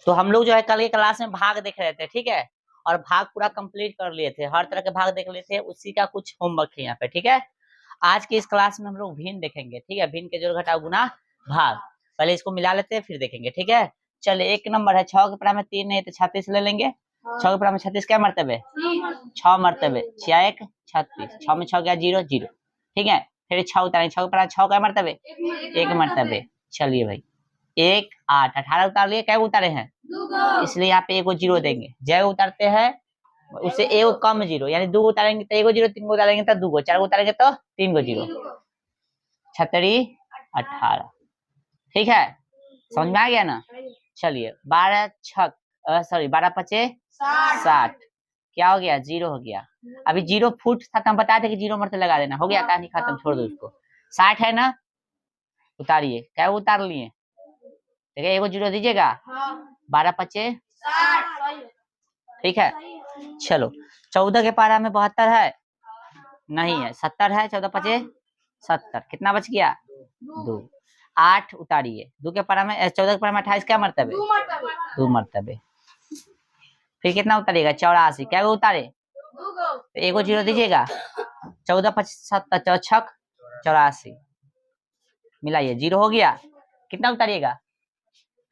तो हम लोग जो है कल के क्लास में भाग देख रहे थे, ठीक है, और भाग पूरा कंप्लीट कर लिए थे, हर तरह के भाग देख लिए थे, उसी का कुछ होमवर्क है यहाँ पे, ठीक है। आज की इस क्लास में हम लोग भिन्न देखेंगे, ठीक है, भिन्न के जोड़ घटाव गुना भाग। पहले इसको मिला लेते हैं फिर देखेंगे, ठीक है। चलिए, एक नंबर है 6 के पढ़ा में 3 नहीं तो 36 ले लेंगे। 6 के पढ़ा में 36 क्या मरतबे? 6 मरतबे, 6 1 36, 6 में 6 गया 0 0, ठीक है। फिर 6 उतारेंगे, 6 के पढ़ा 6 क्या मरतबे? 1 मरतबे। चलिए भाई, 1 8 18 उतार लिए, क्या उतारे हैं? इसलिए यहाँ पे 1 0 देंगे, जब उतारते हैं उससे 1 कम 0, यानी 2 उतारेंगे तो 1 0, 3 उतारेंगे तो 2, 4 उतारेंगे तो 3 0, 36 18, ठीक है, समझ में आ गया ना। चलिए 12 6 सॉरी 12 5 60, क्या हो गया? 0 हो गया। अभी 0 फुट था तो हम बताए थे कि 0 मरते लगा देना, हो गया, कहानी खत्म, छोड़ दो उसको। 60 है ना, उतारिए, क्या उतार लिए? देखिए 1 0 दीजिएगा, 12 5 ठीक है। चलो 14 के पारा में 72 है, नहीं है, 70 है, 14 5 70, कितना बच गया? 2। 8 उतारिए, 2 के पारा में 14 के पारा में 28 क्या मरतबे? 2 मरतबे। फिर कितना उतारिएगा? 84, क्या उतारे? तो 1 0 दीजिएगा, 14 5 70 छक 84, मिलाइए, 0 हो गया, कितना उतारिएगा?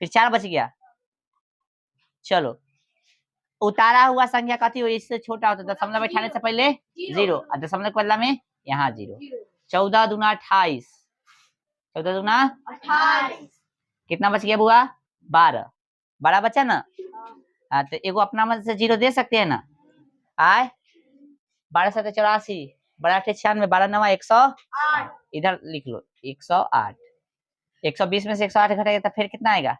फिर 4 बच गया। चलो, उतारा हुआ संख्या कथी हो? इससे छोटा होता है, दशमलव बैठाने से पहले 0 और दशमलव के बदला में यहाँ 0। 14 दूना 28, 14 दूना 28, कितना बच गया बुआ? 12, 12 बचा ना। हाँ, तो एगो अपना मन से 0 दे सकते हैं ना, आए 12 7 84, 12 8 96, 12 9 108, इधर लिख लो 108। 120 में से 108 घटेगा तो फिर कितना आएगा?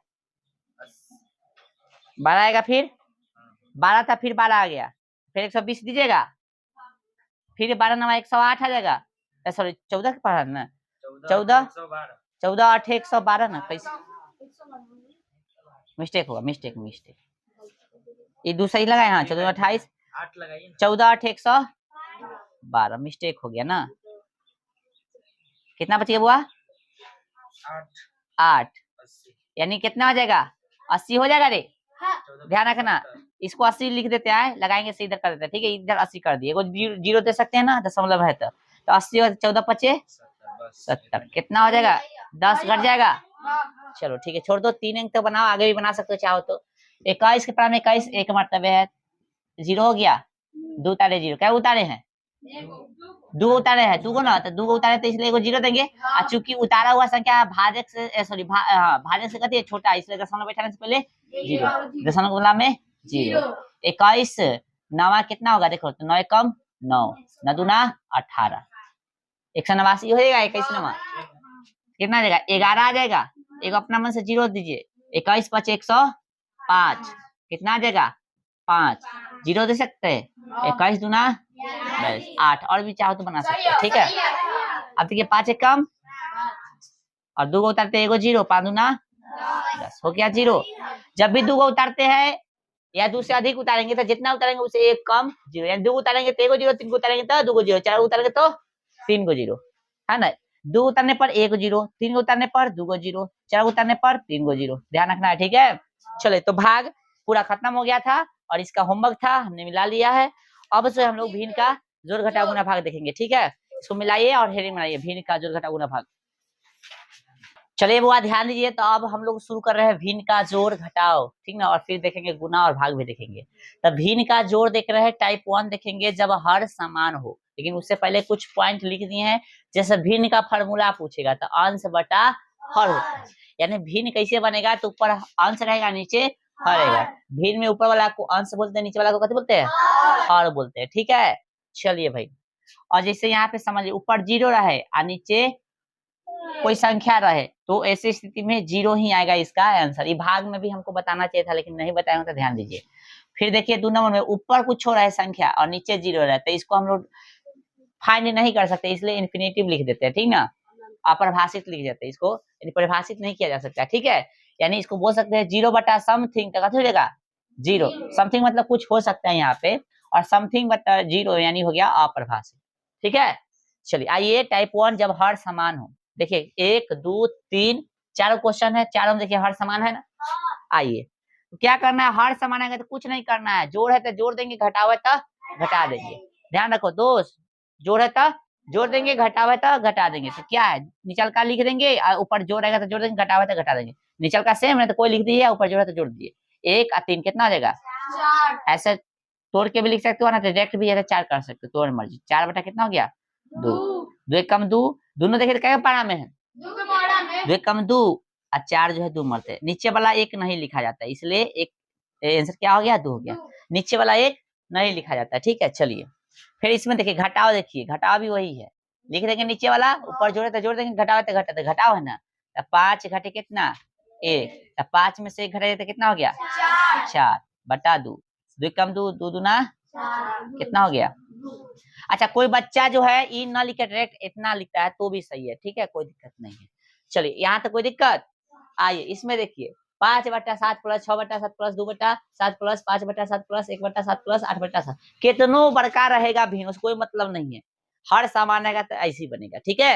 12 आएगा, फिर 12 था, फिर 12 आ गया, फिर 120 दीजिएगा, फिर 12 9 108 आ जाएगा, सॉरी 14 के पढ़ा ना, 14 14 8 112 ना, कैसे मिस्टेक हुआ, मिस्टेक ये दूसरा ही लगाए, हाँ 14 28 14 8 112, मिस्टेक हो गया ना। कितना बच गया बुआ? 8, यानी कितना हो जाएगा? 80 हो जाएगा रे, ध्यान रखना, इसको 80 लिख देते हैं, लगाएंगे से इधर कर देते हैं, ठीक है, इधर 80 कर दिए, 0 दे सकते हैं ना, दशमलव है तो 80 और 14 5 70, कितना हो जाएगा? 10 घट जाएगा। चलो ठीक है, छोड़ दो, 3 अंक तो बनाओ, आगे भी बना सकते हो चाहो तो। 21 के पारा में 21 1 मरतबे है, 0 हो गया, 2 उतारे 0, क्या उतारे हैं? 2 उतारे हैं, 2 को ना, तो 2 को उतारे तो इसलिए 0 देंगे, और चूंकि उतारा हुआ संख्या भाजक से सॉरी भाजक से कहती है छोटा, इसलिए दशमलव बैठाने से पहले 0, दशमलव के बदला में 0। 21 9 कितना होगा? देखो तो 9 कम 9, 9 दूना 18, 189 हो जाएगा। 21 9 कितना आ जाएगा? 11 आ जाएगा, एक अपना मन से 0 दीजिए, 21 5 105, कितना आ जाएगा? 5, 0 दे सकते हैं, 21 दूना 8, और भी चाहो तो बना सकते हैं, ठीक है। अब देखिए 5 एक कम और 2 को उतारते हैं, 1 0, 5 दूना 10, हो गया 0। जब भी 2 को उतारते हैं या 2 से अधिक उतारेंगे तो जितना उतारेंगे उससे 1 कम 0, यानी 2 उतारेंगे तो 1 0, 3 को उतारेंगे तो 2 को 0, 4 उतारेंगे तो 3 को 0, है ना। 2 उतारने पर 1 0, 3 को उतारने पर 2 को 0, 4 उतारने पर 3 को 0, ध्यान रखना है, ठीक है। चले, तो भाग पूरा खत्म हो गया था और इसका होमवर्क था, हमने मिला लिया है। अब से हम लोग भिन्न का जोड़ घटाव गुना भाग देखेंगे, ठीक है। इसको मिलाइए और हेडिंग बनाइए, भिन्न का जोड़ घटाव गुना भाग। चलिए बुआ ध्यान दीजिए, तो अब हम लोग शुरू कर रहे हैं भिन्न का जोड़ घटाव, ठीक ना, और फिर देखेंगे गुना और भाग भी देखेंगे। तो भिन्न का जोड़ देख रहे हैं, टाइप 1 देखेंगे जब हर समान हो, लेकिन उससे पहले कुछ पॉइंट लिख दिए हैं। जैसे भिन्न का फॉर्मूला पूछेगा तो अंश बटा हर होता है, यानी भिन्न कैसे बनेगा, तो ऊपर अंश रहेगा, नीचे हर रहेगा। भिन्न में ऊपर वाला को अंश बोलते हैं, नीचे वाला को क्या बोलते हैं? हर बोलते हैं, ठीक है। चलिए भाई, और जैसे यहाँ पे समझिए ऊपर 0 रहे और नीचे कोई संख्या रहे तो ऐसी स्थिति में 0 ही आएगा इसका आंसर। ये भाग में भी हमको बताना चाहिए था लेकिन नहीं बताया, तो ध्यान दीजिए। फिर देखिए 2 नंबर में ऊपर कुछ हो रहा है संख्या और नीचे 0 रहता है, इसको हम लोग फाइंड नहीं कर सकते, इसलिए इन्फिनेटिव लिख देते हैं, ठीक ना, अपरिभाषित लिख देते हैं, इसको परिभाषित नहीं किया जा सकता, ठीक है। यानी इसको बोल सकते हैं 0 बटा समथिंग, तो हो जाएगा 0, समथिंग मतलब कुछ हो सकता है यहाँ पे, और समथिंग बटा 0 यानी हो गया अपरिभाषित, ठीक है। चलिए आइए, टाइप 1 जब हर समान हो, देखिए 1 2 3 4 क्वेश्चन है, चारों में देखिए हर समान है ना। आइए तो क्या करना है, हर समान आएगा तो कुछ नहीं करना है, जोड़ है तो जोड़ देंगे, घटाव है तो घटा देंगे। ध्यान रखो दोस्त, जोड़ है तो जोड़ देंगे, घटाव है तो घटा देंगे। तो क्या है, निचल का लिख देंगे, ऊपर जोड़ रहेगा तो जोड़ देंगे, घटाव है तो घटा देंगे। निचल का सेम है तो कोई लिख दीजिए, ऊपर जोड़ है तो जोड़ दीजिए। 1 और 3 कितना हो जाएगा, ऐसे तोड़ के भी लिख सकते हो ना, डायरेक्ट भी है तो 4 कर सकते हो, तो मर्जी। 4 बटा कितना हो गया 2, 2 एक कम 2, दोनों देखिए क्या पारा में है, 2 एक कम 2 और 4 जो है 2 मरते, नीचे वाला 1 नहीं लिखा जाता, इसलिए एक आंसर क्या हो गया 2 हो गया, नीचे वाला 1 नहीं लिखा जाता। ठीक है, चलिए फिर इसमें देखिए घटाव, देखिए घटाव भी वही है, लिख देंगे नीचे वाला, ऊपर जोड़े तो जोड़ देंगे, घटाव तो घटा, घटाव है ना, 5 घटे कितना 1, 5 में से 1 घटा तो कितना हो गया 4 बटा 2, 2 कम 2, 2 दूना कितना हो गया। अच्छा कोई बच्चा जो है ई ना लिखे डायरेक्ट इतना लिखता है तो भी सही है, ठीक है, कोई दिक्कत नहीं है। चलिए यहाँ तक कोई दिक्कत। आइए इसमें देखिए 5 बटा 7 प्लस 6 बटा 7 प्लस 2 बटा 7 प्लस 5 बटा 7 प्लस 1 बटा 7 प्लस 8 बटा 7, कितनों बड़का रहेगा भी उसको कोई मतलब नहीं है, हर सामान आएगा तो ऐसे ही बनेगा। ठीक है,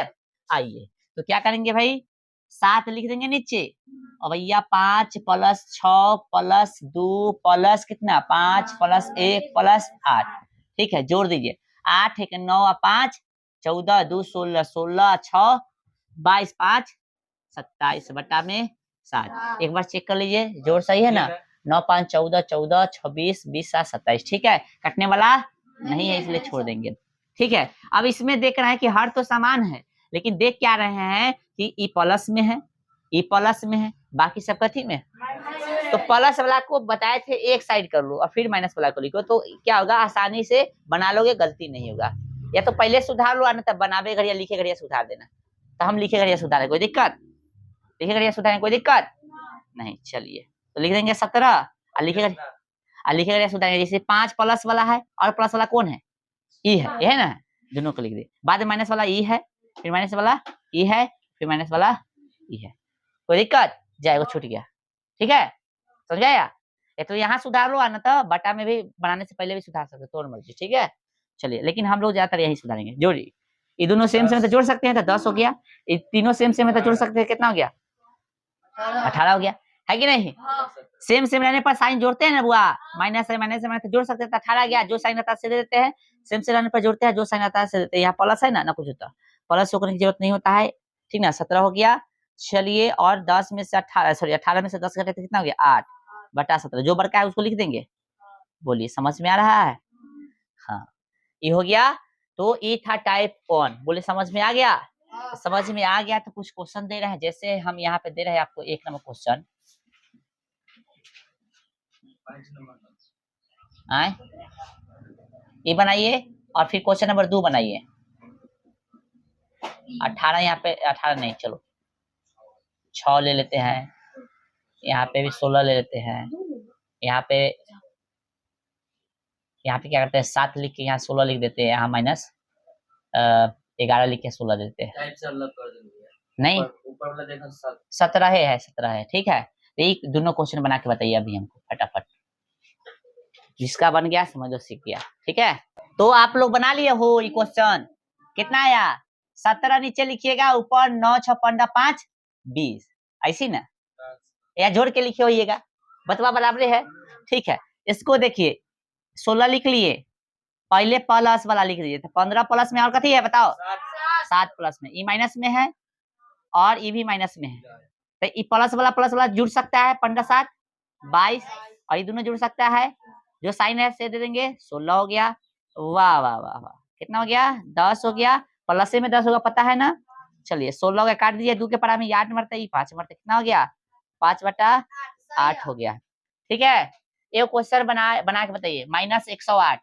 आइए तो क्या करेंगे भाई, 7 लिख देंगे नीचे, और भैया 5 प्लस 6 प्लस 2 प्लस कितना 5 प्लस 1 प्लस 8, ठीक है, जोड़ दीजिए, 8 1 9 और 5 14 2 16 16 6 22 5 27 बटा में 7, एक बार चेक कर लीजिए जोड़ सही है ना, 9 5 14 14 26 20 7 27, ठीक है, कटने वाला नहीं है इसलिए छोड़ देंगे। ठीक है, अब इसमें देख रहे हैं कि हर तो समान है, लेकिन देख क्या रहे हैं कि ई प्लस में है, ई प्लस में है, बाकी सब कथी में, तो प्लस वाला को बताए थे एक साइड कर लो और फिर माइनस वाला को लिखो, तो क्या होगा आसानी से बना लोगे, गलती नहीं होगा। या तो पहले सुधार लो, ना तब बनावे घड़िया लिखे घड़िया सुधार देना, तो हम लिखे घड़िया सुधारे कोई दिक्कत, लिखे घड़िया सुधारे कोई दिक्कत नहीं। चलिए तो लिख देंगे 17 और लिखे घड़िया सुधारेंगे, जैसे 5 प्लस वाला है और प्लस वाला कौन है, ई है, ये है ना, दोनों को लिख दे, बाद में माइनस वाला ई है, फिर माइनस वाला ई है, फिर माइनस वाला ई है, कोई दिक्कत, जाएगा छूट गया। ठीक है, समझ आया, ये तो यहाँ सुधार लो, ना तो बटा में भी बनाने से पहले भी सुधार सकते हो, तो मर्जी। ठीक है, चलिए लेकिन हम लोग ज्यादातर यही सुधारेंगे। जोड़िए, ये दोनों सेम सेम तो जोड़ सकते हैं तो 10 हो गया, ये तीनों सेम सेम है तो जोड़ सकते हैं, कितना हो गया 18 हो गया, है कि नहीं, सेम सेम रहने पर साइन जोड़ते हैं ना बुआ, माइनस है माइनस है माइनस जोड़ सकते हैं तो 18 गया, जो साइन आता है से दे देते हैं, सेम से रहने पर जोड़ते हैं, जो साइन आता है से देते हैं, यहाँ प्लस है ना कुछ होता, प्लस होने की जरूरत नहीं होता है, ठीक ना, 17 हो गया। चलिए और 10 में से 18 सॉरी 18 में से 10 घटे तो कितना हो गया 8 बटा 17, जो बड़का है उसको लिख देंगे, बोलिए समझ में आ रहा है, हाँ ये हो गया। तो ये था टाइप 1, बोले समझ में आ गया, समझ में आ गया तो कुछ क्वेश्चन दे रहे हैं, जैसे हम यहाँ पे दे रहे हैं आपको 1 नंबर क्वेश्चन, आए ये बनाइए और फिर क्वेश्चन नंबर 2 बनाइए, 18 यहाँ पे 18 नहीं, चलो 6 ले लेते हैं, यहाँ पे भी 16 ले लेते हैं, यहाँ पे क्या करते हैं 7 लिख के यहाँ 16 लिख देते हैं, यहाँ माइनस 11 लिख के 16 देते हैं, नहीं ऊपर वाला देखो 17 है 17 है, ठीक है, एक दोनों क्वेश्चन बना के बताइए अभी हमको फटाफट, जिसका बन गया समझ लो सीख गया। ठीक है, तो आप लोग बना लिए हो ये क्वेश्चन, कितना आया 17 नीचे लिखिएगा, ऊपर 9 6 15 5 20, ऐसी ना, या जोड़ के लिखे होइएगा, बतवा बराबर है। ठीक है, इसको देखिए 16 लिख लिए, पहले प्लस वाला लिख दीजिए, तो 15 प्लस में और कथी है बताओ 7 प्लस में, ई माइनस में है और ई भी माइनस में है, तो ई प्लस वाला जुड़ सकता है 15 7 22, और ये दोनों जुड़ सकता है, जो साइन है से दे देंगे, 16 हो गया, वाह वाह वाह वाह, कितना हो गया 10 हो गया, प्लस में 10 होगा पता है ना। चलिए 16 का काट दीजिए, 2 के पढ़ा में 8 मरता है, 5 मरता, कितना हो गया 5 बटा 8 हो गया। ठीक है, एक क्वेश्चन बना के बताइए, -108,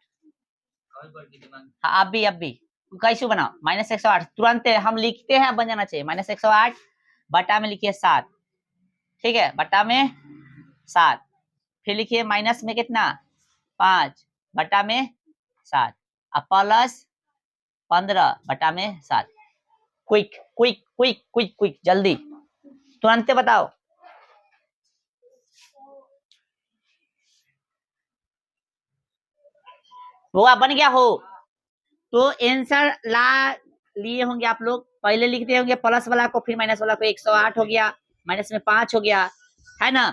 हाँ अब भी कैसे बनाओ -108, तुरंत हम लिखते हैं, बन जाना चाहिए, -108 बटा में लिखिए 7, ठीक है, बटा में 7, फिर लिखिए माइनस में कितना 5 बटा में 7, अब प्लस 15 बटा में 7, quick quick quick quick quick, जल्दी तुरंत बताओ, वो बन गया हो, तो आंसर ला लिए होंगे आप लोग, पहले लिखते होंगे प्लस वाला को फिर माइनस वाला को, 108 हो गया, माइनस में 5 हो गया, है ना,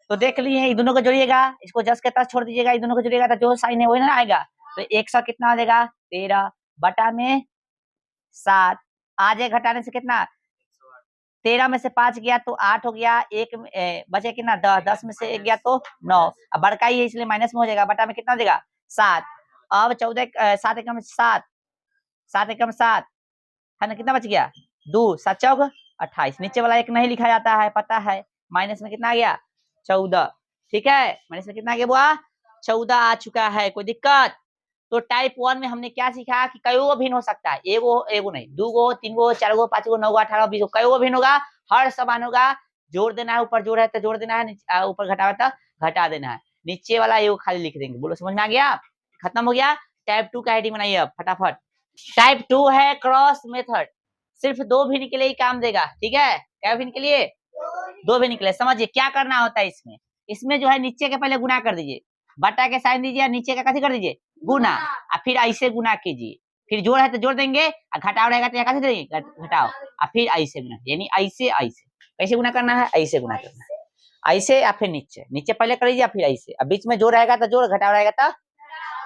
तो देख लिए, ये दोनों को जोड़िएगा, इसको जस के तस छोड़ दीजिएगा, ये दोनों को जोड़िएगा तो जो साइन है वही ना आएगा। तो 100 कितना हो जाएगा 13 बटा में 7, आ जाए घटाने से कितना 13 में से 5 गया तो 8 हो गया, एक बचे कितना 10, 10 में से 1 गया तो 9, अब बड़का ही है इसलिए माइनस में हो जाएगा, बटा में कितना हो जाएगा 7। अब 14 7 एकम 7, 7 एकम 7 है ना, कितना बच गया 2, 7 चौक 28, नीचे वाला एक नहीं लिखा जाता है पता है, माइनस में कितना आ गया 14, ठीक है, माइनस में कितना आ गया बुआ 14 आ चुका है, कोई दिक्कत। तो टाइप 1 में हमने क्या सीखा कि कई गो भिन्न हो सकता है, एगो एगो नहीं, 2 गो 3 गो 4 गो 5 गो 9 गो 18 20 कई गो भिन्न होगा, हर समान होगा, जोड़ देना है, ऊपर जोड़ है तो जोड़ देना है, ऊपर घटा है तो घटा देना है, नीचे वाला एगो खाली लिख देंगे। बोलो समझ में आ गया, खत्म हो गया। टाइप 2 का आईडी बनाइए अब फटाफट। टाइप 2 है क्रॉस मेथड, सिर्फ 2 भिन्न के लिए ही काम देगा, ठीक है, क्या भिन्न के लिए 2 भिन्न के लिए। समझिए क्या करना होता है इसमें, इसमें जो है नीचे के पहले गुना कर दीजिए, बटा के साइन दीजिए, नीचे का कथी कर दीजिए गुना, और फिर ऐसे गुना कीजिए, फिर जोड़ है तो जोड़ देंगे, और घटाव रहेगा तो कैसे देंगे घटाओ, और फिर ऐसे गुना, यानी ऐसे ऐसे कैसे गुना करना है, ऐसे गुना करना है, ऐसे या फिर नीचे, नीचे पहले कर लीजिए फिर ऐसे, अब बीच में जोड़ रहेगा तो जोड़, घटाव रहेगा तो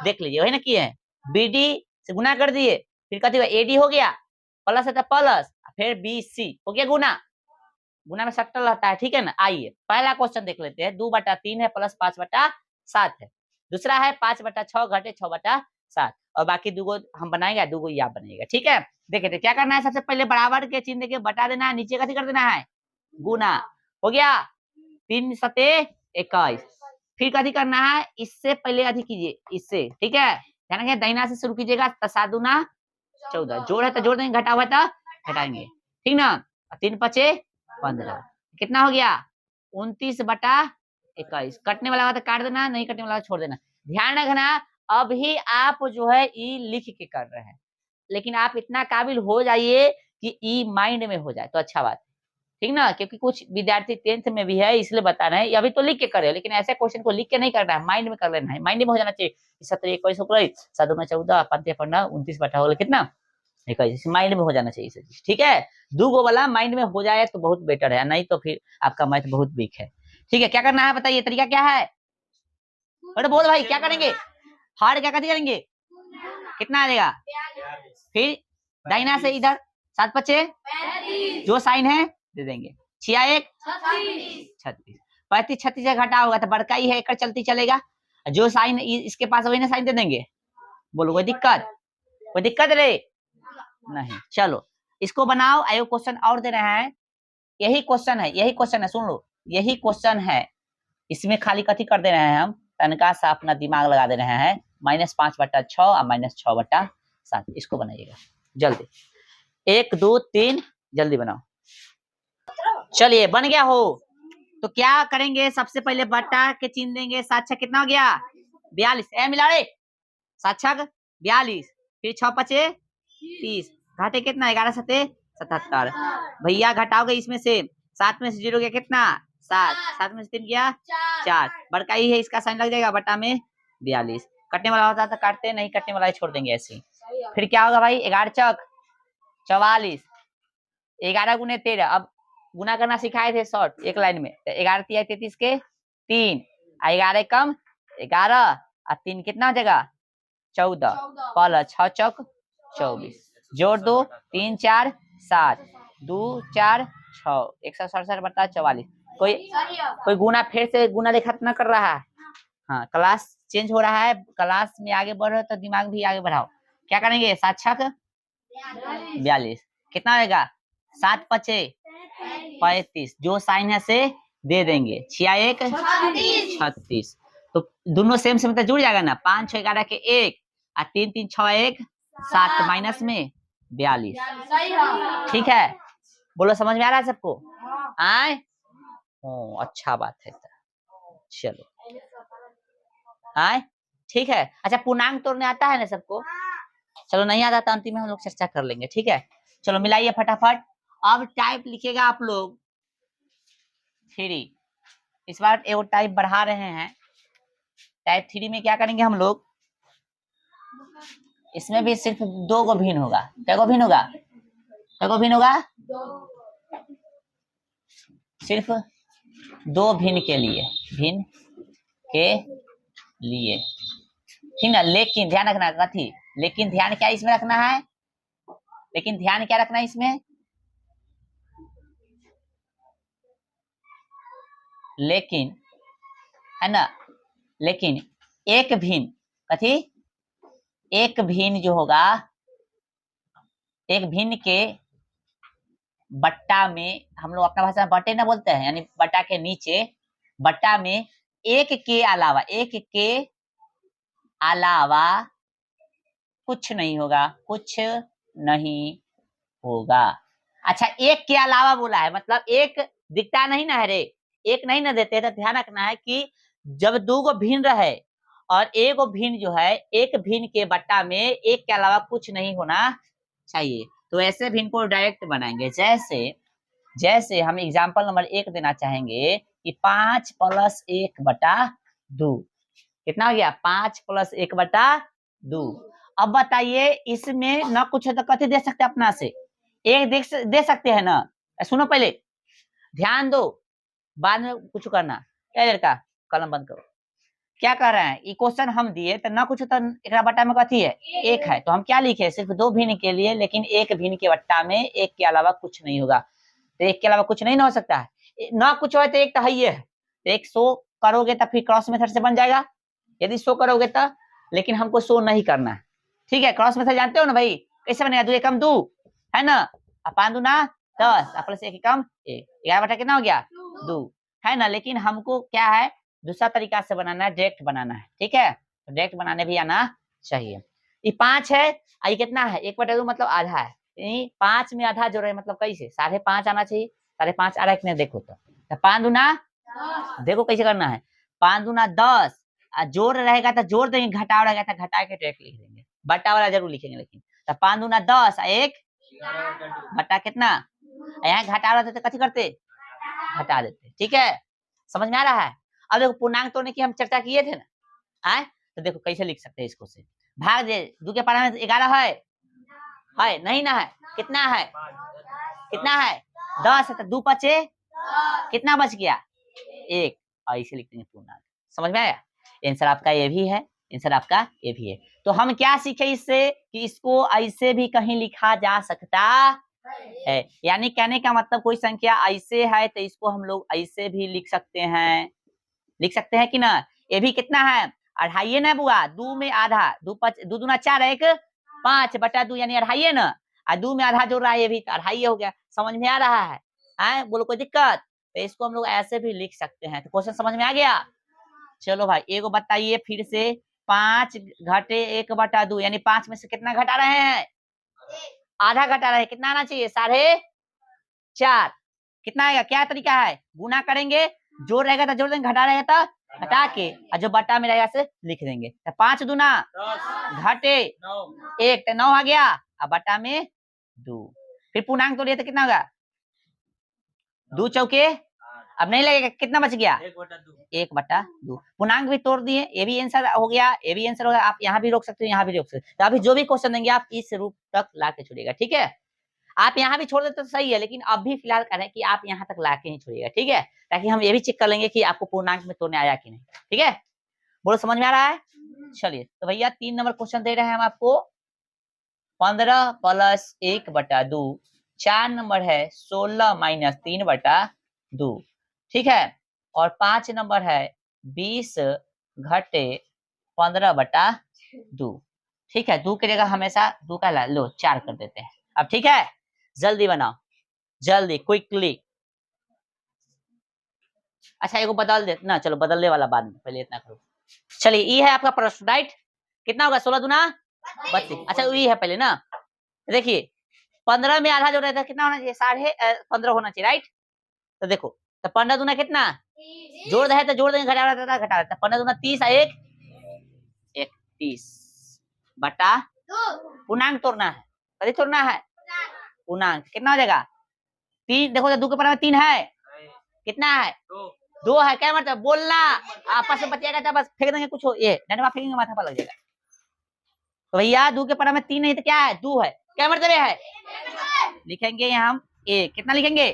देख लीजिए, वही ना किए हैं, बीडी से गुना कर दिए, फिर कथी एडी हो गया, प्लस है तो प्लस, फिर बीसी हो गया गुना, गुना में सट्टा रहता है, ठीक है ना। आइए पहला क्वेश्चन देख लेते हैं, 2/3 है प्लस 5/7 है, दूसरा है 5/6 घटे 6/7, और बाकी 2 गो हम बनाएंगे, 2 गो आप बनाइएगा, ठीक है। देखिए तो क्या करना है, सबसे पहले बराबर के चिन्ह देके बटा देना है, नीचे कथी कर देना है गुना, हो गया 3 सते 21, फिर कथी करना है, इससे पहले कथी कीजिए इससे, ठीक है, ध्यान रखिए दाहिना से शुरू कीजिएगा, 7 दूना 14, जोड़ है तो जोड़ देंगे, घटा हुआ तो घटाएंगे, ठीक ना, 3 पचे 15, कितना हो गया 29/21, कटने वाला तो काट देना, नहीं कटने वाला छोड़ देना। ध्यान रखना अभी आप जो है ई लिख के कर रहे हैं, लेकिन आप इतना काबिल हो जाइए कि ई माइंड में हो जाए तो अच्छा बात है, ठीक ना, क्योंकि कुछ विद्यार्थी 10th में भी है इसलिए बता रहे हैं, अभी तो लिख के कर रहे हो, लेकिन ऐसे क्वेश्चन को लिख के नहीं करना है, माइंड में कर लेना है, माइंड में हो जाना चाहिए। 17 21 7 में 14 5 15 29 बटा होगा कितना 21, माइंड में हो जाना चाहिए सब चीज, ठीक है, 2 गो वाला माइंड में हो जाए तो बहुत बेटर है, नहीं तो फिर आपका मैथ बहुत वीक है, ठीक है। क्या करना है बताइए, तरीका क्या है, अरे बोल भाई क्या करेंगे, हार्ड क्या करेंगे, कितना आ जाएगा, फिर दाहिना से इधर 7 पचे जो साइन है दे देंगे, 6 1 36, 35 36 से घटा होगा तो बड़का ही है, एक चलती चलेगा, जो साइन इसके पास वही ना साइन दे देंगे। बोलो कोई दिक्कत, कोई दिक्कत रे नहीं, चलो इसको बनाओ। आयो क्वेश्चन और दे रहे हैं, यही क्वेश्चन है, यही क्वेश्चन है, सुन लो यही क्वेश्चन है, इसमें खाली कथी कर दे रहे हैं हम, तनका सा अपना दिमाग लगा दे रहे हैं, -5/6 और -6/7, इसको बनाइएगा जल्दी, 1 2 3 जल्दी बनाओ। चलिए बन गया हो तो क्या करेंगे, सबसे पहले बटा के चिन्ह देंगे, 7 6 कितना हो गया 42, ए मिला रे 7 6 42, फिर 6 5 30, घाटे कितना 11 7 77, भैया घटाओगे इसमें से 7 में से 0 गया कितना 7, 7 में से 3 गया 4, बड़का ही है इसका साइन लग जाएगा, बटा में 42, कटने वाला होता तो काटते, नहीं कटने वाला छोड़ देंगे ऐसे। फिर क्या होगा भाई 11 चौक 44, 11 गुने 13, अब गुना करना सिखाए थे शॉर्ट एक लाइन में, तो 11 3 33 के 3, 11 कम 11 और 3 कितना हो जाएगा 14, प्लस 6 चौक 24, जोड़ दो 3 4 7 2 4 6 167/44, कोई गुना फिर से गुना देखा न कर रहा है, हाँ क्लास चेंज हो रहा है, क्लास में आगे बढ़ रहे हो तो दिमाग भी आगे बढ़ाओ। क्या करेंगे 7 6 42, कितना आएगा 7 5 35, जो साइन है से दे देंगे, 6 1 36, तो दोनों सेम सेम तो जुड़ जाएगा ना, 5 6 11 के 1 और 3 3 6 1 7 माइनस में 42, ठीक है, बोलो समझ में आ रहा है सबको, आए अच्छा बात है, चलो आए ठीक है। अच्छा पूर्णांक तोड़ने आता है ना सबको, चलो नहीं आता तो अंतिम में हम लोग चर्चा कर लेंगे, ठीक है, चलो मिलाइए फटाफट। अब टाइप लिखिएगा आप लोग 3, इस बार एगो टाइप बढ़ा रहे हैं, टाइप 3 में क्या करेंगे हम लोग, इसमें भी सिर्फ 2 गो भिन्न होगा, क्या गो भिन्न होगा, क्या गो भिन्न होगा, सिर्फ दो भिन्न के लिए, भिन्न के लिए, ठीक ना। लेकिन ध्यान रखना कथी, लेकिन ध्यान क्या इसमें रखना है, लेकिन ध्यान क्या रखना है इसमें, लेकिन है ना, लेकिन एक भिन्न कथी, एक भिन्न जो होगा, एक भिन्न के बट्टा में, हम लोग अपना भाषा में बट्टे ना बोलते हैं, यानी बट्टा के नीचे, बट्टा में एक के अलावा, एक के अलावा कुछ नहीं होगा, कुछ नहीं होगा। अच्छा, एक के अलावा बोला है, मतलब एक दिखता नहीं ना है रे, एक नहीं ना देते, तो ध्यान रखना है कि जब दो गो भिन्न रहे और एक भिन्न जो है, एक भिन्न के बट्टा में एक के अलावा कुछ नहीं होना चाहिए। तो ऐसे भिन्न को डायरेक्ट बनाएंगे, जैसे जैसे हम एग्जाम्पल नंबर 1 देना चाहेंगे कि 5 + 1/2, कितना हो गया, 5 + 1/2। अब बताइए इसमें न कुछ है तो कथी दे सकते हैं अपना से, एक दे सकते हैं ना। सुनो पहले, ध्यान दो, बाद में कुछ करना। क्या लड़का, कलम बंद करो। क्या कह रहे हैं, ये क्वेश्चन हम दिए तो न कुछ तो एक बट्टा में कथी है, एक है, तो हम क्या लिखे, सिर्फ दो भिन्न के लिए, लेकिन एक भिन्न के बट्टा में एक के अलावा कुछ नहीं होगा। तो एक के अलावा कुछ नहीं ना हो सकता है, ना कुछ हो तो एक तो है ही है, तो एक 100 करोगे तो फिर क्रॉस मेथड से बन जाएगा, यदि 100 करोगे तो, लेकिन हमको 100 नहीं करना है, ठीक है। क्रॉस मेथड जानते हो ना भाई, कैसे बनेगा, 2 एकम 2 है ना, 5 दूना 10, + 1 एकम 1, 11 बटा कितना हो गया 2 है ना। लेकिन हमको क्या है, दूसरा तरीका से बनाना है, डायरेक्ट बनाना है, ठीक है। तो डायरेक्ट बनाने भी आना चाहिए। ये 5 है, ये कितना है, 1/2 मतलब आधा है, 5 में आधा जोड़ रहे मतलब कैसे, 5.5 आना चाहिए, 5.5 आ रहा है कि नहीं देखो, तो 5 दूना, देखो कैसे करना है, 5 दूना 10, जोड़ रहेगा तो जोड़ देंगे, घटा रहेगा तो घटा के डायरेक्ट लिख देंगे, बटा वाला जरूर लिखेंगे, लेकिन तो 5 दूना 10, 1 बटा कितना, यहाँ घटा रहे थे तो कथी करते, घटा देते, ठीक है। समझ में आ रहा है। अब देखो पूर्णांक तोड़ने की हम चर्चा किए थे ना, आए तो देखो कैसे लिख सकते हैं इसको से, भाग दे, 2 के पारा में 11 है नहीं ना है, कितना है, कितना है 10 है, तो 2 × 5 कितना बच गया 1, और इसे लिखते हैं पूर्णांक। समझ में आया, आंसर आपका ये भी है, आंसर आपका ये भी है। तो हम क्या सीखे इससे कि इसको ऐसे भी कहीं लिखा जा सकता है, यानी कहने का मतलब कोई संख्या ऐसे है तो इसको हम लोग ऐसे भी लिख सकते हैं, लिख सकते हैं कि ना। ये भी कितना है, 2.5 है ना बुआ, 2 में आधा, 2 दूना 4, 1 5/2 यानी 2.5 है ना, 2 में आधा जोड़ रहा है, ये भी 2.5 हो गया। समझ में आ रहा है, बोलो कोई दिक्कत, तो इसको हम लोग ऐसे भी लिख सकते हैं। तो क्वेश्चन समझ में आ गया। चलो भाई एगो बताइए फिर से, 5 घटे 1/2 यानी 5 में से कितना घटा रहे हैं, आधा घटा रहे हैं, कितना आना चाहिए 4.5, कितना आएगा, क्या तरीका है, गुना करेंगे, जोड़ रहेगा तो जोड़ देंगे, घटा रहेगा तो घटा के, और जो बटा में रहेगा से लिख देंगे। तो 5 दूना 10 घटे 1 तो 9 आ गया, अब बटा में 2, फिर पूर्णांक तोड़िए तो कितना होगा, 2 चौके, अब नहीं लगेगा, कितना बच गया 1/2। पूर्णांक भी तोड़ दिए, ये भी आंसर हो गया, ये भी आंसर हो गया। आप यहाँ भी रोक सकते हो, यहाँ भी रोक सकते हो। तो अभी जो भी क्वेश्चन देंगे आप इस रूप तक ला के छोड़िएगा, ठीक है। आप यहाँ भी छोड़ देते तो सही है, लेकिन अब भी फिलहाल करें कि आप यहाँ तक ला के ही छोड़िएगा, ठीक है, ताकि हम ये भी चेक कर लेंगे कि आपको पूर्णांक में तोड़ने आया कि नहीं, ठीक है। बोलो समझ में आ रहा है। चलिए तो भैया 3 नंबर क्वेश्चन दे रहे हैं हम आपको, 15 + 1/2, 4 नंबर है 16 - 3/2, ठीक है। और 5 नंबर है 20 घटे 15/2, ठीक है। 2 की जगह हमेशा 2 का लो 4 कर देते हैं अब, ठीक है। जल्दी बनाओ, जल्दी क्विकली। अच्छा एगो बदल दे ना, चलो बदलने वाला बाद में, पहले इतना करो। चलिए ये है आपका प्रश्न, राइट, कितना होगा 16 दूना 32। अच्छा ये है पहले ना, देखिए 15 में आधा जो रहता है कितना होना चाहिए, 15.5 होना चाहिए, राइट। तो देखो तो 15 दूना कितना, जोड़ रहे तो जोड़ देंगे, घटा रहता था घटा रहता, 15 दूना 30, 1 30 बटा, पूर्णांक तोड़ना है, कभी तोड़ना है पूर्णांक, कितना हो जाएगा 3, देखो तो 2 के पारा में 3 है, कितना है 2 है, क्या मतलब बोलना, आपस में बतियाएगा तो बस फेंक देंगे, कुछ हो ये डंडा फेंकेंगे माथा पर लग जाएगा। तो भैया 2 के पारा में 3 नहीं तो क्या है 2 है, क्या मतलब है, लिखेंगे यहाँ हम 1, कितना लिखेंगे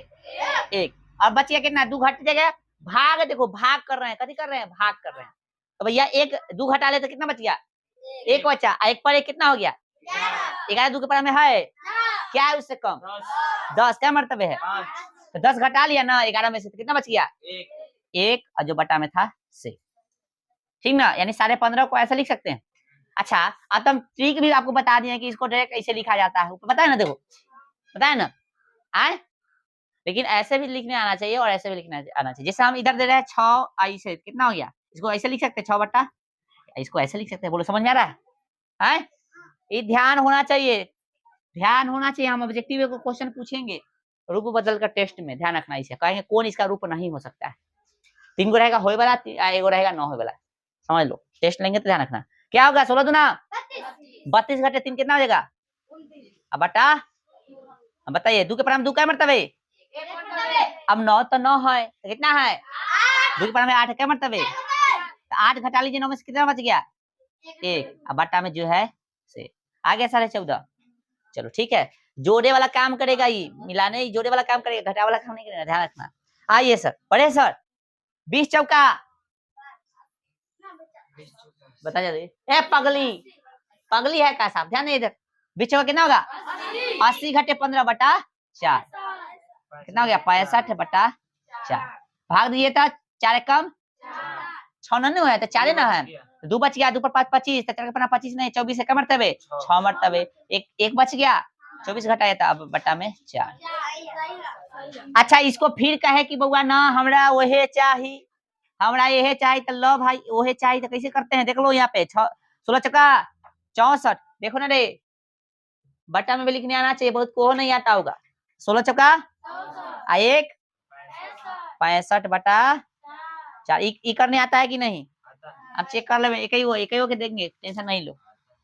1, और बच गया कितना 2 घट जाएगा भाग, देखो भाग कर रहे हैं, कथी कर रहे हैं, भाग कर रहे हैं। तो भैया एक 2 घटा ले तो कितना बच गया, एक बचा। एक पर एक कितना हो गया, 11। 2 के पर में है क्या है उससे कम, 10 क्या मर्तबे है, तो 10 घटा लिया ना 11 में से, तो कितना बच गया, एक, और जो बटा में था से, ठीक ना। यानी 15.5 को ऐसा लिख सकते हैं। अच्छा अब हम ट्रिक भी आपको बता दिए कि इसको डायरेक्ट ऐसे लिखा जाता है, पता है ना, देखो पता है ना, आए, लेकिन ऐसे भी लिखने आना चाहिए और ऐसे भी लिखना आना चाहिए। जैसे हम इधर दे रहे हैं 6 ऐसे, कितना हो गया, इसको ऐसे लिख सकते हैं 6 बटा, इसको ऐसे लिख सकते हैं, बोलो समझ में आ रहा है? ये ध्यान होना चाहिए, ध्यान होना चाहिए। हम ऑब्जेक्टिव को क्वेश्चन पूछेंगे रूप बदल कर टेस्ट में, ध्यान रखना इसे, कहेंगे कौन इसका रूप नहीं हो सकता है। 3 गो रहेगा होए वाला, 1 गो रहेगा न होए वाला, समझ लो, टेस्ट लेंगे तो ध्यान रखना। क्या होगा 16 दूना 32 घटे 3 कितना हो जाएगा, अब बटा, अब बताइए 2 के पर 2 क्या मर्तबे, अब 9 तो 9 है, तो कितना है 2 के पर 8 क्या मर्तबे, तो 8 घटा लीजिए 9 में से कितना बच गया, 1, अब बटा में जो है से आ गया 14.5। चलो ठीक है, जोड़े वाला काम करेगा, ये मिलाने जोड़े वाला काम करेगा, घटा वाला काम नहीं करेगा, ध्यान रखना। आइए सर, पढ़े सर, 20 चौका, बता जा ए पगली, पगली है का साहब, ध्यान नहीं इधर, 20 चौका कितना होगा, 80 घटे 15 बटा 4, कितना हो गया 65 बटा 4, भाग दिए था 4 कम 6 नहीं है तो 4 ना है, 2 बच गया, 2 पर 5 25, तो 4 पर 25 नहीं 24 है, क्या मर्तबे 6 मर्तबे, एक बच गया, 24 घटाया था, अब बटा में 4। अच्छा इसको फिर कहे कि बउआ ना हमरा वहे चाही, हमरा यहे चाहिए, तो लो भाई वहे चाहिए, तो कैसे करते हैं देख लो, यहाँ पे 16 चौका 64, देखो ना रे, बटा में भी लिखने आना चाहिए, बहुत को नहीं आता होगा। 16 चौका 1 65 बटा 4, ई करने आता है कि नहीं, अब चेक कर ले, एक ही हो के देंगे, टेंशन नहीं लो,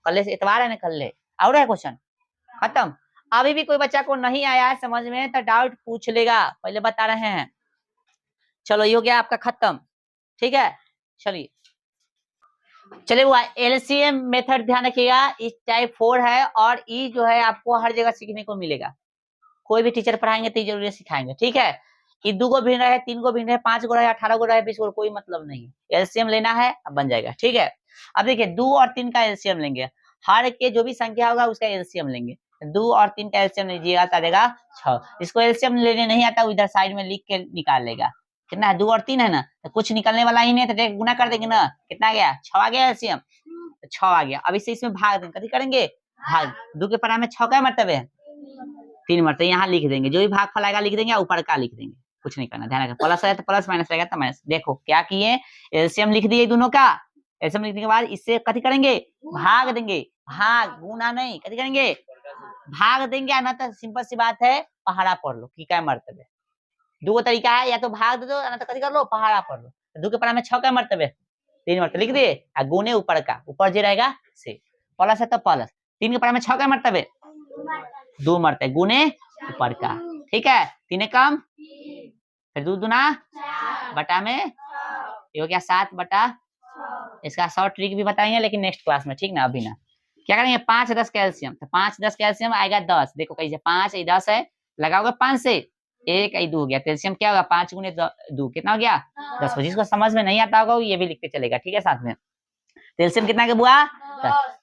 कल से इतवार है ना, कल ले और है क्वेश्चन खत्म। अभी भी कोई बच्चा को नहीं आया है समझ में तो डाउट पूछ लेगा, पहले बता रहे हैं। चलो ये हो गया आपका खत्म, ठीक है। चलिए चलिए वो एलसीएम मेथड ध्यान रखिएगा, इस टाइप 4 है, और ई जो है आपको हर जगह सीखने को मिलेगा, कोई भी टीचर पढ़ाएंगे तो जरूर सिखाएंगे, ठीक है। कि 2 गो भिन्न रहे, 3 गो भिन्न रहे, 5 गो रहे, 18 गो रहे, 20 गो, कोई मतलब नहीं, एलसीएम लेना है अब बन जाएगा, ठीक है। अब देखिए 2 और 3 का एलसीएम लेंगे, हर के जो भी संख्या होगा उसका एलसीएम लेंगे, 2 और 3 का एलसीएम लीजिएगा तो आ जाएगा 6। इसको एलसीएम लेने नहीं आता इधर साइड में लिख के निकाल लेगा, कितना है 2 और 3 है ना, तो कुछ निकलने वाला ही नहीं है, तो गुना कर देंगे ना, कितना गया 6 आ गया एलसीएम, 6 आ गया। अब इसे इसमें भाग देंगे, कथी करेंगे भाग, 2 के परा में 6 का मतलब है 3 मरते, यहाँ लिख देंगे, जो भी भाग फलाएगा लिख देंगे, ऊपर का लिख देंगे, कुछ नहीं करना, ध्यान रखना, प्लस है तो प्लस, माइनस रहेगा तो माइनस। देखो क्या किए, एलसीएम लिख दिए दोनों का, एलसीएम लिखने के बाद इससे कथी करेंगे भाग देंगे, भाग गुना नहीं, कथी करेंगे भाग देंगे, ना तो सिंपल सी बात है पहाड़ा पढ़ लो कि क्या मर्तबे, 2 तरीका है, या तो भाग दे दो ना तो कथी कर लो पहाड़ा पढ़ लो। 2 के पढ़ा में 6 का मर्तबे 3 मर्तबे लिख दिए, गुने ऊपर का, ऊपर जो रहेगा से, प्लस है तो प्लस, 3 के पढ़ा में 6 का मर्तबे 2 मर्तबे गुने ऊपर का, ठीक है, 3 कम फिर 2 दूना बटा में, ये हो गया 7 बटा, इसका शॉर्ट ट्रिक भी बताएंगे लेकिन नेक्स्ट क्लास में, ठीक ना, अभी ना। क्या करेंगे 5 10 कैल्शियम, तो 5 10 कैल्शियम आएगा 10, देखो कैसे 5 10 है, लगाओगे 5 से 1 2 हो गया, कैल्शियम क्या होगा 5 गुने 2 कितना हो गया 10। जिसको समझ में नहीं आता होगा ये भी लिखते चलेगा, ठीक है साथ में। कैल्शियम कितना के बुआ,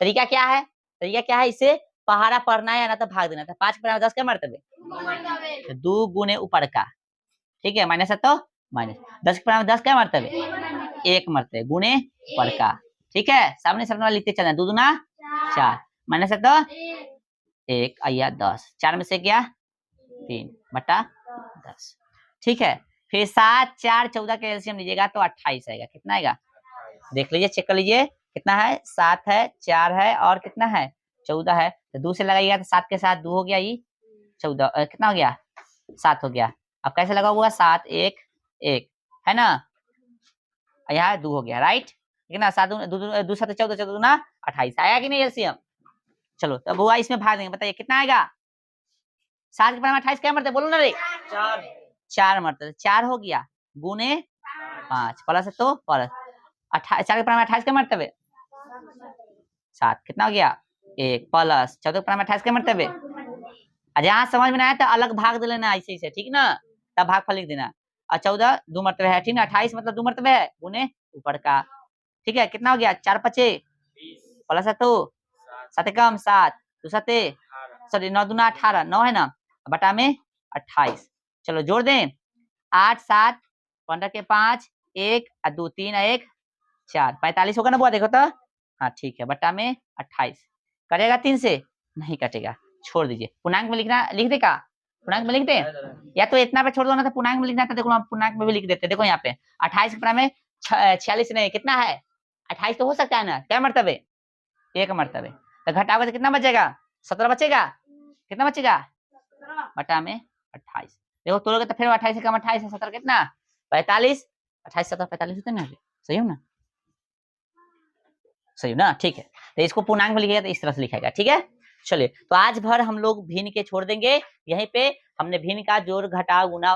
तरीका क्या है, तरीका क्या है, इसे पहाड़ा पढ़ना है ना तो भाग देना था, 5 पर 10 क्या मर्तबे 2 गुने ऊपर का, ठीक है, माइनस है तो माइनस, 10 पर 10 क्या मर्तबे 1 मर्तबे गुने ऊपर का, ठीक है, सामने सामने लिखते चलना, 2 दूना 4 माइनस है तो 1 आया 10, 4 में से क्या 3 बटा 10, ठीक है। फिर 7 4 14 का एलसीएम लीजिएगा तो 28 आएगा, कितना आएगा देख लीजिए, चेक कर लीजिए, कितना है 7 है 4 है और कितना है 14 है, तो 2 से लगाइएगा तो 7 के साथ 2 हो गया, ये 14 कितना हो गया 7 हो गया। अब कैसे लगा हुआ 7 1 1 है ना, यहाँ 2 हो गया, राइट, कितना 7 2 7 14 14 दूना 28 आया कि नहीं एलसीएम। चलो तब हुआ इसमें भाग देंगे, बताइए कितना आएगा, 7 के परामे 28 क्या मरते बोलो ना रे 4 मरते, 4 हो गया गुने 5 प्लस है तो प्लस 4 के परामे 28 क्या मरतबे 7, कितना हो गया 1 प्लस 14 के परामे 28 क्या मरतबे, जहाँ समझ में ना आया तो अलग भाग दे लेना ऐसे ऐसे, ठीक ना, तब भाग फल लिख देना, और 14 2 मरतबे है, ठीक ना। 28 मतलब 2 मरतबे है, गुने ऊपर का, ठीक है। कितना हो गया, 4 पचे प्लस 2 7 कम 7 2 सते सॉरी 9 दूना 18 9 है ना, बटा में 28। चलो जोड़ दें, 8 7 15 के 5 1 और 2 3 और 1 4 45 होगा ना बुआ, देखो तो। हाँ ठीक है, बटा में 28 कटेगा 3 से, नहीं कटेगा, छोड़ दीजिए। पूर्णांक में लिखना, लिख दे का पूर्णांक में लिख दे, या तो इतना पे छोड़ दो ना, तो पूर्णांक में लिखना था, देखो हम पूर्णांक में भी लिख देते। देखो यहाँ पे 28 के में 46 नहीं, कितना है 28 तो हो सकता है ना, क्या मरतबे, एक मरतबे। तो घटाओगे तो कितना बचेगा, 17 बचेगा, कितना बचेगा, बटा में 28। देखो तोड़ोगे तो फिर 28 से कम 28 है 17 कितना 45, 28 17 45 होते ना, सही हो ना, सही हो ना, ठीक है। तो इसको पूर्णांक में लिखेगा तो इस तरह से लिखेगा, ठीक है। चलिए, तो आज भर हम लोग भिन्न के छोड़ देंगे, यहीं पे हमने भिन्न का जोड़ घटाव गुना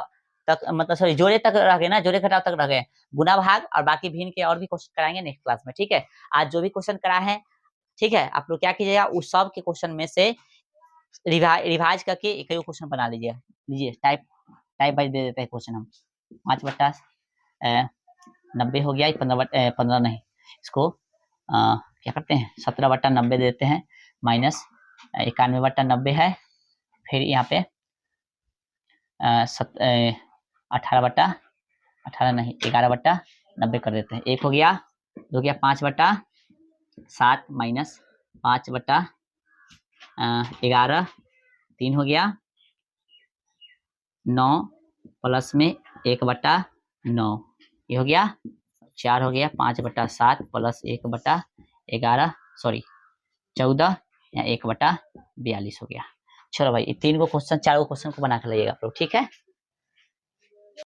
तक, मतलब सॉरी जोड़े तक रह गए ना, जोड़े घटाव तक रह गए, गुना भाग और बाकी भिन्न के और भी क्वेश्चन कराएंगे नेक्स्ट क्लास में, ठीक है। आज जो भी क्वेश्चन कराए हैं, ठीक है, आप लोग क्या कीजिएगा, उस सब के क्वेश्चन में से रिवाइज करके एक क्वेश्चन बना लीजिए। लीजिए टाइप वाइज दे देते हैं क्वेश्चन हम। 5/90 हो गया, 15 नहीं, इसको क्या करते हैं 17/90 देते हैं, माइनस 91/90 है, फिर यहाँ पे 18 नहीं 11/90 कर देते हैं, 1 हो गया, 2 हो गया 5/7 माइनस 5/11, 3 हो गया 9 प्लस में 1/9, ये हो गया 4 हो गया, 5/7 प्लस 1/11 सॉरी 14 या 1/42 हो गया। चलो भाई, ये 3 को क्वेश्चन 4 को क्वेश्चन को बना कर लाइएगा आप लोग, ठीक है।